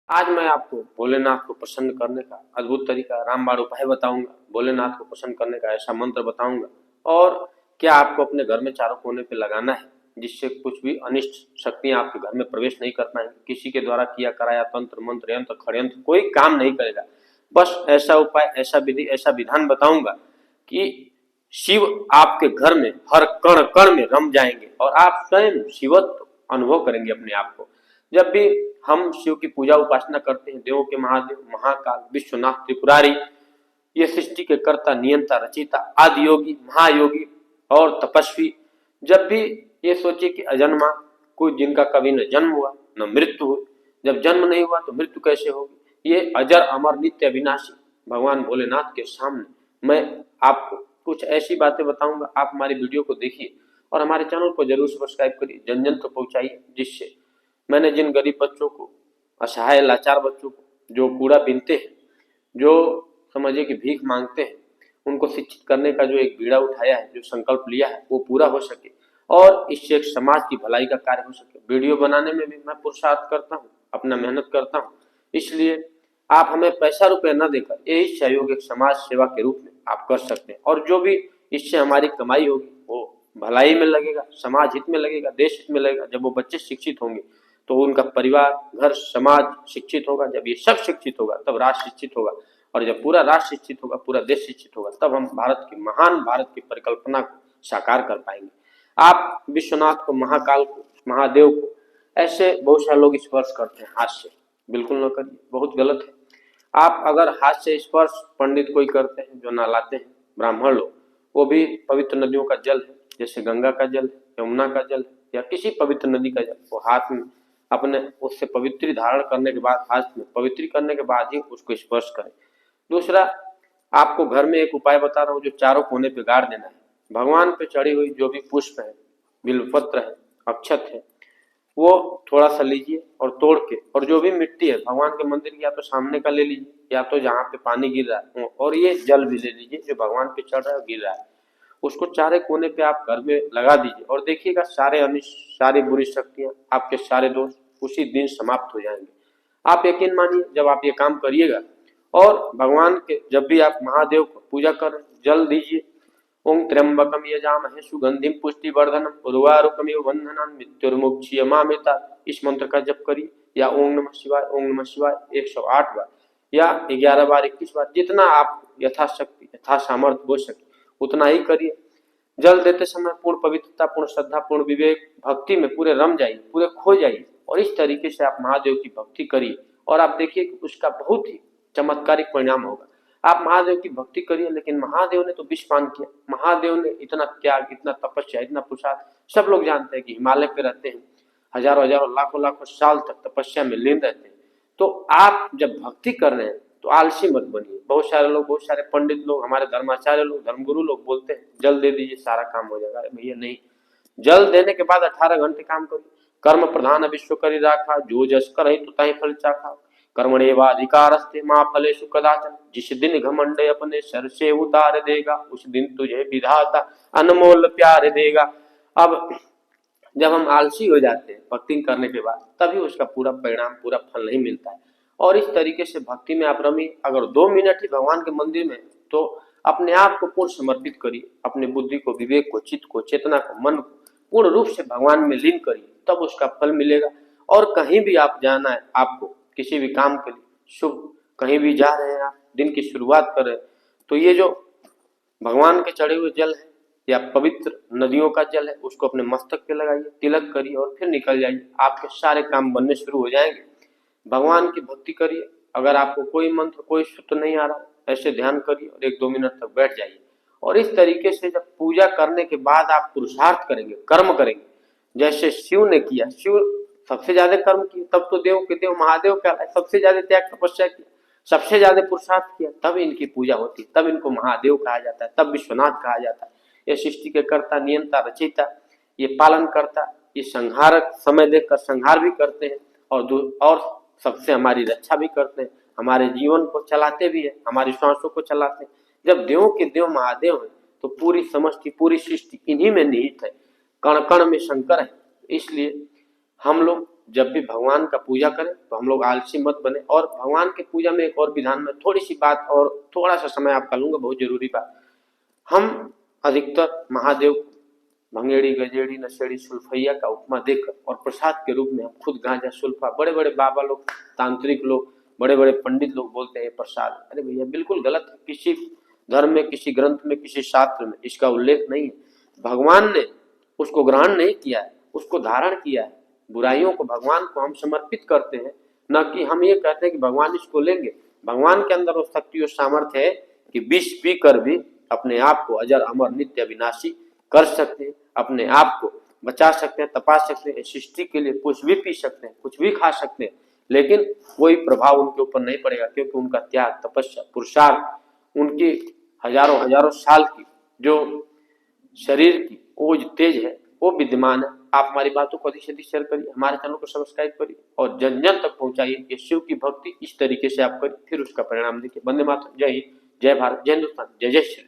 आज मैं आपको भोलेनाथ को प्रसन्न करने का अद्भुत तरीका रामबाण उपाय बताऊंगा। भोलेनाथ को प्रसन्न करने का ऐसा मंत्र बताऊंगा और क्या आपको अपने घर में चारों कोने पे लगाना है जिससे कुछ भी अनिष्ट शक्तियां आपके घर में प्रवेश नहीं कर पाएंगी। किसी के द्वारा किया कराया तंत्र मंत्र यंत्र षड्यंत्र कोई काम नहीं करेगा। बस ऐसा उपाय, ऐसा विधि, ऐसा विधान बताऊंगा कि शिव आपके घर में हर कण कण में रम जाएंगे और आप स्वयं शिवत्व अनुभव करेंगे अपने आप को। जब भी हम शिव की पूजा उपासना करते हैं, देवों के महादेव महाकाल विश्वनाथ त्रिपुरारी, ये सृष्टि के कर्ता नियंता रचयिता आदि योगी महायोगी और तपस्वी, जब भी ये सोचे कि अजन्मा कोई जिनका कभी न जन्म हुआ न मृत्यु हुई, जब जन्म नहीं हुआ तो मृत्यु कैसे होगी, ये अजर अमर नित्य अविनाशी भगवान भोलेनाथ के सामने मैं आपको कुछ ऐसी बातें बताऊंगा। आप हमारी वीडियो को देखिए और हमारे चैनल को जरूर सब्सक्राइब करिए, जन जन तक पहुंचाइए, जिससे मैंने जिन गरीब बच्चों को, असहाय लाचार बच्चों को, जो कूड़ा बीनते हैं, जो समझिए कि भीख मांगते हैं, उनको शिक्षित करने का जो एक बीड़ा उठाया है, जो संकल्प लिया है, वो पूरा हो सके और इससे एक समाज की भलाई का कार्य हो सके। वीडियो बनाने में भी मैं पुरुषार्थ करता हूँ, अपना मेहनत करता हूँ, इसलिए आप हमें पैसा रुपया न देकर यही सहयोग एक समाज सेवा के रूप में आप कर सकते हैं और जो भी इससे हमारी कमाई होगी वो भलाई में लगेगा, समाज हित में लगेगा, देश हित में लगेगा। जब वो बच्चे शिक्षित होंगे तो उनका परिवार, घर, समाज शिक्षित होगा। जब ये सब शिक्षित होगा तब राष्ट्र शिक्षित होगा और जब पूरा राष्ट्र शिक्षित होगा, पूरा देश शिक्षित होगा, तब हम भारत की महान भारत की परिकल्पना को साकार कर पाएंगे। आप विश्वनाथ को, महाकाल को, महादेव को ऐसे बहुत सारे लोग स्पर्श करते हैं हाथ से, बिल्कुल न करिए, बहुत गलत है। आप अगर हाथ से स्पर्श पंडित कोई करते हैं, जो नहलाते हैं ब्राह्मण लोग, वो भी पवित्र नदियों का जल है, जैसे गंगा का जल है, यमुना का जल है या किसी पवित्र नदी का जल, वो हाथ में अपने उससे पवित्री धारण करने के बाद, हाथ में पवित्री करने के बाद ही उसको स्पर्श करें। दूसरा, आपको घर में एक उपाय बता रहा हूँ जो चारों कोने पे गाड़ देना है। भगवान पे चढ़ी हुई जो भी पुष्प है, बिल्वपत्र है, अक्षत है, वो थोड़ा सा लीजिए और तोड़ के, और जो भी मिट्टी है भगवान के मंदिर की, या तो सामने का ले लीजिए या तो जहाँ पे पानी गिर रहा है, और ये जल भी ले लीजिए जो भगवान पे चढ़ रहा है गिर रहा है, उसको चारे कोने पे आप घर में लगा दीजिए और देखिएगा सारे अनिष्ट, सारी बुरी शक्तियां, आपके सारे दोष उसी दिन समाप्त हो जाएंगे। आप यकीन मानिए, जब आप ये काम करिएगा और भगवान के, जब भी आप महादेव को पूजा करें, जल दीजिए, ओम त्र्यंबकम यजामहे सुगंधिम पुष्टिवर्धनम उर्वारुकमिव बंधनान् मृत्युर्मुक्षीयमामृतात्, इस मंत्र का जप करिए, या ओम नमः शिवाय, ओम नमः शिवाय 108 बार या 11 बार, 21 बार, जितना आप यथाशक्ति यथा सामर्थ्य हो सके उतना ही करिए। जल देते समय पूर्ण पवित्रता, पूर्ण श्रद्धा, पूर्ण विवेक, भक्ति में पूरे रम जाइए, पूरे खो जाइए और इस तरीके से आप महादेव की भक्ति करिए और आप देखिए कि उसका बहुत ही चमत्कारिक परिणाम होगा। आप महादेव की भक्ति करिए, लेकिन महादेव ने तो विष पान किया, महादेव ने इतना त्याग, इतना तपस्या, इतना पुरुषार्थ, सब लोग जानते हैं कि हिमालय पे रहते हैं, हजारों हजारों लाखों लाखों साल तक तपस्या में लीन रहते हैं। तो आप जब भक्ति कर रहे हैं तो आलसी मत बनिए। बहुत सारे लोग, बहुत सारे पंडित लोग, हमारे धर्माचार्य लोग, धर्मगुरु लोग बोलते हैं जल दे दीजिए सारा काम हो जाएगा। भैया नहीं, जल देने के बाद 18 घंटे काम करिए। कर्म प्रधान विश्व करी राखा, जो जस कर तो ताहि फल चाखा, कर्मणेवाधिकारस्ते मां फलेषु कदाचन, जिस दिन घमंड अपने सर से उतार देगा, उस दिन तुझे विधाता अनमोल प्यार देगा। अब जब हम आलसी हो जाते हैं भक्ति करने के बाद, तभी उसका पूरा परिणाम, पूरा फल नहीं मिलता है। और इस तरीके से भक्ति में आप रमिए। अगर 2 मिनट ही भगवान के मंदिर में, तो अपने आप को पूर्ण समर्पित करिए, अपने बुद्धि को, विवेक को, चित्त को, चेतना को, मन को पूर्ण रूप से भगवान में लीन करिए, तब उसका फल मिलेगा। और कहीं भी आप जाना है, आपको किसी भी काम के लिए, शुभ कहीं भी जा रहे हैं, आप दिन की शुरुआत कर रहे हैं, तो ये जो भगवान के चढ़े हुए जल है या पवित्र नदियों का जल है, उसको अपने मस्तक पे लगाइए, तिलक करिए और फिर निकल जाइए। आपके सारे काम बनने शुरू हो जाएंगे। भगवान की भक्ति करिए। अगर आपको कोई मंत्र, कोई सूत्र नहीं आ रहा, ऐसे ध्यान करिए और 1-2 मिनट तक बैठ जाइए। और इस तरीके से जब पूजा करने के बाद आप पुरुषार्थ करेंगे, कर्म करेंगे, जैसे शिव ने किया, शिव सबसे ज्यादा कर्म किए, तब तो देव के देव महादेव कहलाए, सबसे ज्यादा त्याग तपस्या किया, सबसे ज्यादा पुरुषार्थ किया, तब इनकी पूजा होती, तब इनको महादेव कहा जाता है, तब विश्वनाथ कहा जाता है। ये सृष्टि के कर्ता, नियंता, रचयिता, ये पालन करता, ये संहारक, समय देखकर संहार भी करते हैं और सबसे हमारी रक्षा भी करते हैं, हमारे जीवन को चलाते भी है, हमारी सांसों को चलाते हैं। जब देवों के देव महादेव है तो पूरी समष्टि, पूरी सृष्टि इन्हीं में निहित है, कण कण में शंकर है। इसलिए हम लोग जब भी भगवान का पूजा करें तो हम लोग आलसी मत बने। और भगवान के पूजा में एक और विधान में थोड़ी सी बात और थोड़ा सा समय आपका लूंगा, बहुत जरूरी बात। हम अधिकतर महादेव को भंगेड़ी गजेड़ी नशेड़ी सुल्फैया का उपमा देकर और प्रसाद के रूप में हम खुद गांजा सुल्फा, बड़े बड़े बाबा लोग, तांत्रिक लोग, बड़े बड़े पंडित लोग बोलते हैं प्रसाद। अरे भैया बिल्कुल गलत है। किसी धर्म में, किसी ग्रंथ में, किसी शास्त्र में इसका उल्लेख नहीं है। भगवान ने उसको ग्रहण नहीं किया है, उसको धारण किया है। बुराइयों को भगवान को हम समर्पित करते हैं, न कि हम ये कहते हैं कि भगवान इसको लेंगे। भगवान के अंदर वो शक्ति और सामर्थ्य है कि विष पीकर भी अपने आप को अजर अमर नित्य अविनाशी कर सकते हैं, अपने आप को बचा सकते हैं, तपा सकते हैं, सृष्टि के लिए कुछ भी पी सकते हैं, कुछ भी खा सकते हैं, लेकिन कोई प्रभाव उनके ऊपर नहीं पड़ेगा, क्योंकि उनका त्याग, तपस्या, पुरुषार्थ, उनकी हजारों हजारों साल की जो शरीर की ओज तेज है वो विद्यमान है। आप हमारी बातों को अधिक से अधिक शेयर करिए, हमारे चैनल को सब्सक्राइब करिए और जन जन तक पहुंचाइए कि शिव की भक्ति इस तरीके से आप करिए, फिर उसका परिणाम देखिए। वंदे मातरम। जय हिंद, जय भारत, जय हिंदुस्तान, जय जय श्री राम।